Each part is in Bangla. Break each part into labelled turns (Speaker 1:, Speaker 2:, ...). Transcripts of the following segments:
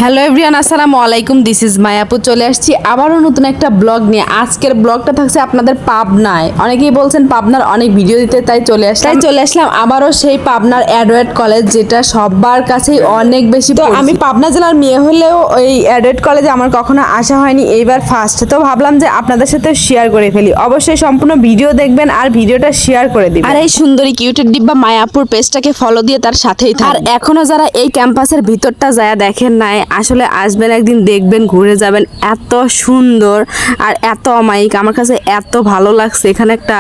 Speaker 1: হ্যালো এভরিওয়ান, আসসালামু আলাইকুম। This is Mayapu. চলে আসছি আবারও নতুন একটা ব্লগ নিয়ে। আজকের ব্লগটা থাকছে আপনাদের পাবনায়। অনেকেই বলছেন পাবনার অনেক ভিডিও দিতে, তাই চলে আসলাম আবারও সেই পাবনার অ্যাডওয়েট কলেজ, যেটা সবার কাছেই অনেক বেশি। তো আমি পাবনা জেলার মেয়ে হলেও ওই অ্যাডওয়েট কলেজে আমার কখনো আসা হয়নি, এইবার ফার্স্ট। তো ভাবলাম যে আপনাদের সাথে শেয়ার করে ফেলি। অবশ্যই সম্পূর্ণ ভিডিও দেখবেন আর ভিডিওটা শেয়ার করে দিবেন। আর এই সুন্দরী কিউটের ডিব্বা মায়াপুর পেজটাকে ফলো দিয়ে তার সাথেই থাকুন। আর এখনো যারা এই ক্যাম্পাসের ভিতরটা যায় দেখেন নাই, আসলে আসবেন, একদিন দেখবেন, ঘুরে যাবেন। এত সুন্দর আর এত অমায়িক, আমার কাছে এত ভালো লাগছে। এখানে একটা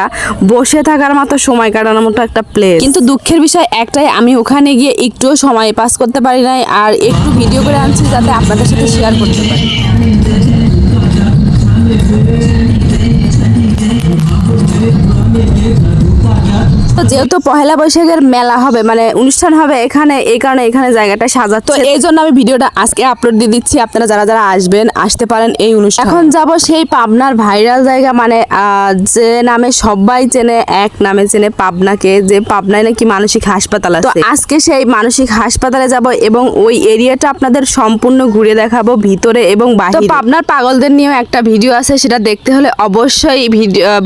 Speaker 1: বসে থাকার মতো, সময় কাটানোর মতো একটা প্লেস। কিন্তু দুঃখের বিষয় একটাই, আমি ওখানে গিয়ে একটুও সময় পাস করতে পারি নাই, আর একটু ভিডিও করে আনছি যাতে আপনাদের সাথে শেয়ার করতে পারি। তো যেহেতু পহেলা বৈশাখের মেলা হবে, মানে অনুষ্ঠান হবে এখানে, এই কারণে এখানে জায়গাটা সাজাচ্ছে। তো এই জন্য আমি ভিডিওটা আজকে আপলোড দিয়ে দিচ্ছি। আপনারা যারা যারা আসবেন, আসতে পারেন এই অনুষ্ঠান। এখন যাব সেই পাবনার ভাইরাল জায়গা, মানে যে নামে সবাই চেনে, এক নামে চেনে পাবনাকে, যে পাবনায় নাকি মানসিক হাসপাতাল আছে। তো আজকে সেই মানসিক হাসপাতালে যাব এবং ওই এরিয়াটা আপনাদের সম্পূর্ণ ঘুরে দেখাবো, ভিতরে এবং বাইরে। তো পাবনার পাগলদের নিয়েও একটা ভিডিও আছে, সেটা দেখতে হলে অবশ্যই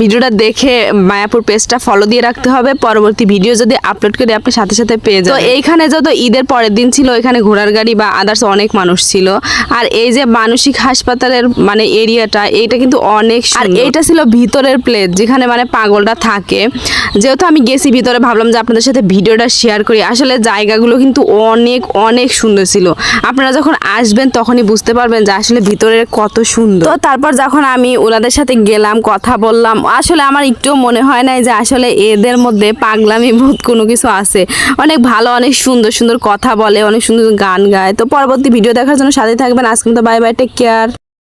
Speaker 1: ভিডিওটা দেখে মায়াপুর পেজটা ফলো দিয়ে রাখতে হবে। পরবর্তী ভিডিও যদি আপলোড করে আপনি সাথে সাথে পেয়ে যাবেন। তো এইখানে যত ঈদের পরের দিন ছিল, এখানে ঘোড়ার গাড়ি বা আদার্স অনেক মানুষ ছিল। আর এই যে মানসিক হাসপাতালের মানে এরিয়াটা, এইটা কিন্তু অনেক সুন্দর। আর এইটা ছিল ভিতরের প্লেস, যেখানে মানে পাগলটা থাকে। যেহেতু আমি গেছি ভিতরে, ভাবলাম যে আপনাদের সাথে ভিডিওটা শেয়ার করি। আসলে জায়গাগুলো কিন্তু অনেক অনেক সুন্দর ছিল। আপনারা যখন আসবেন তখনই বুঝতে পারবেন যে আসলে ভিতরের কত সুন্দর। তো তারপর যখন আমি ওনাদের সাথে গেলাম, কথা বললাম, আসলে আমার একটু মনে হয় নাই যে আসলে এদের মধ্যে পাগলামি বোধ কোনো কিছু আছে। অনেক ভালো, অনেক সুন্দর সুন্দর কথা বলে, অনেক সুন্দর গান গায়। তো পরবর্তী ভিডিও দেখার জন্য সাথে থাকবেন। আজকে তো বাই বাই, টেক কেয়ার।